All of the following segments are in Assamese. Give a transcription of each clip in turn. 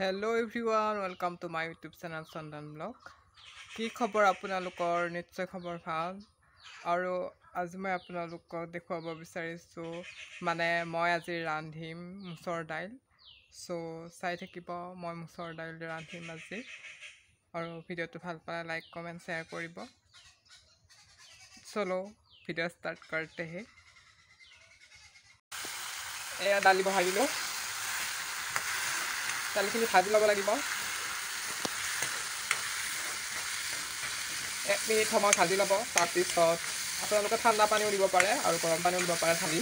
Hello everyone, welcome to my YouTube channel Sandan Vlog. কি খবৰ আপোনালোকৰ নিশ্চয় খবৰ ভাল আৰু আজি মই আপোনালোকক দেখুৱাব বিচাৰিছো মানে মই আজি ৰান্ধিম মুছৰ দাইল সো চাই থাকিব মই মুছৰ দাইল ৰান্ধিম আজি আৰু ভিডিওটো ভাল পালে লাইক কমেন্ট শেয়াৰ কৰিব চলো ভিডিও স্টাर्ट करते हैं এয়া দালি বহাই দিলো দালিখিনি ভাজি ল'ব লাগিব 1 মিনিট সময় ভাজি ল'ব তাৰ পিছত আপোনালোকে ঠাণ্ডা পানীও দিব পাৰে আৰু গৰম পানীও দিব পাৰে ঢালি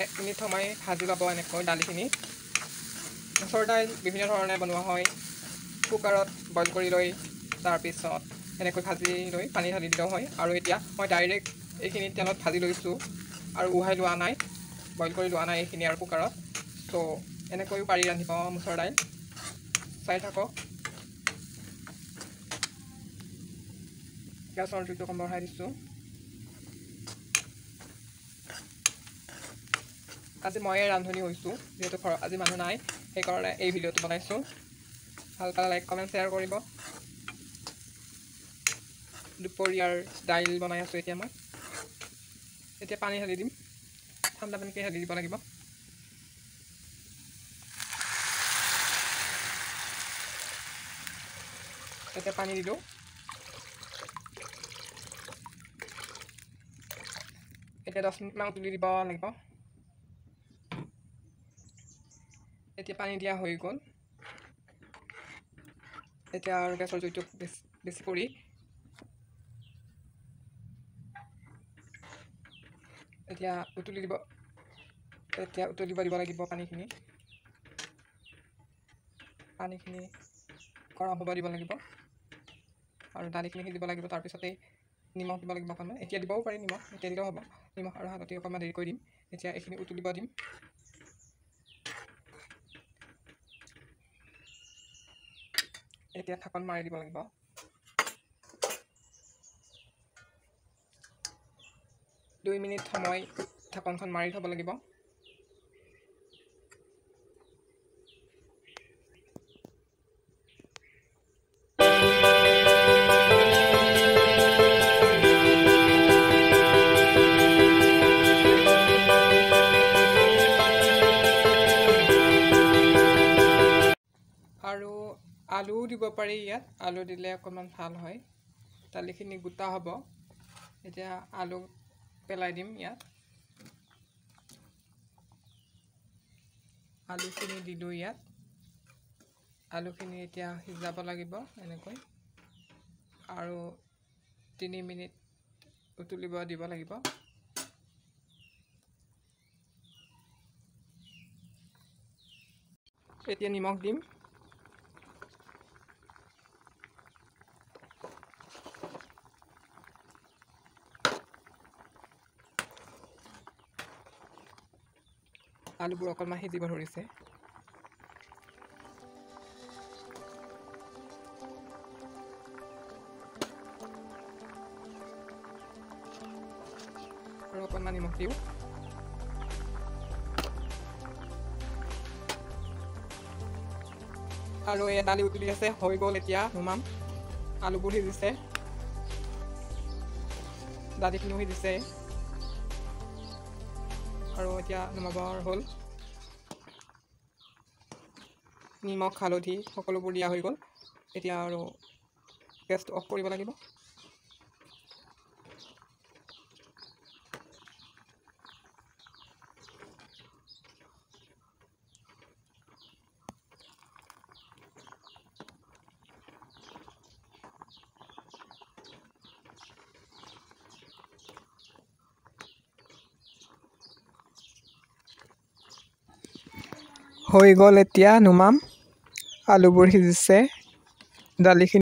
এক মিনিট সময় ভাজি ল'ব এনেকৈ দালিখিনি মুছৰ দাইল বিভিন্ন ধৰণে বনোৱা হয় কুকাৰত বইল কৰি লৈ তাৰ পিছত এনেকৈ ভাজি লৈ পানী ঢালি দিলেও হয় আৰু এতিয়া মই ডাইৰেক্ট এইখিনি তেলত ভাজি লৈছোঁ আৰু উহাই লোৱা নাই বইল কৰি লোৱা নাই এইখিনি আৰু কুকাৰত তো এনেকৈও পাৰি ৰান্ধিব মুছৰ দাইল চাই থাকক গেছৰ জুইটো কম বঢ়াই দিছোঁ আজি মই ৰান্ধনি হৈছোঁ যেহেতু ঘৰত আজি মানুহ নাই সেইকাৰণে এই ভিডিওটো বনাইছোঁ ভাল পালে লাইক কমেন্ট শেয়াৰ কৰিব দুপৰীয়াৰ দাইল বনাই আছোঁ এতিয়া মই এতিয়া পানী ঢালি দিম ঠাণ্ডা পানীকে ঢালি দিব লাগিব এতিয়া পানী দিলোঁ এতিয়া 10 মিনিটমান তুলি দিব লাগিব এতিয়া পানী দিয়া হৈ গ'ল এতিয়া আৰু গেছৰ জুইটো বেছি কৰি এতিয়া উতলিব দিব লাগিব পানীখিনি গৰম হ'ব দিব লাগিব আৰু দালিখিনি দিব লাগিব তাৰ পিছতে নিমখ দিব লাগিব অকণমান এতিয়া দিবও পাৰি নিমখ এতিয়া দিলেও হ'ব নিমখ আৰু হালধি অকণমান দেৰি কৰি দিম এতিয়া এইখিনি উতলিব দিম এতিয়া ঢাকন মাৰি দিব লাগিব দুই মিনিট সময় ঢাকনখন মাৰি থ'ব লাগিব আৰু আলু দিব পাৰি ইয়াত আলু দিলে অকণমান ভাল হয় দালিখিনি গোটা হ'ব এতিয়া আলু পেলাই দিম ইয়াত আলুখিনি দিলোঁ ইয়াত আলুখিনি এতিয়া সিজাব লাগিব এনেকৈ আৰু 3 মিনিট উতলিব দিব লাগিব এতিয়া নিমখ দিম আলুবোৰ অকণমান সিজিব ধৰিছে আৰু অকণমান নিমখ দিওঁ আৰু এই দালি উতলি আছে হৈ গ'ল এতিয়া নুমাম আলুবোৰ সিজিছে দালিখিনিও সিজিছে আৰু এতিয়া নমাবৰ হ'ল নিমখ হালধি সকলোবোৰ দিয়া হৈ গ'ল এতিয়া আৰু গেছটো অফ কৰিব লাগিব হৈ গ'ল এতিয়া নুমাম আলুবোৰ সিজিছে দালিখিনি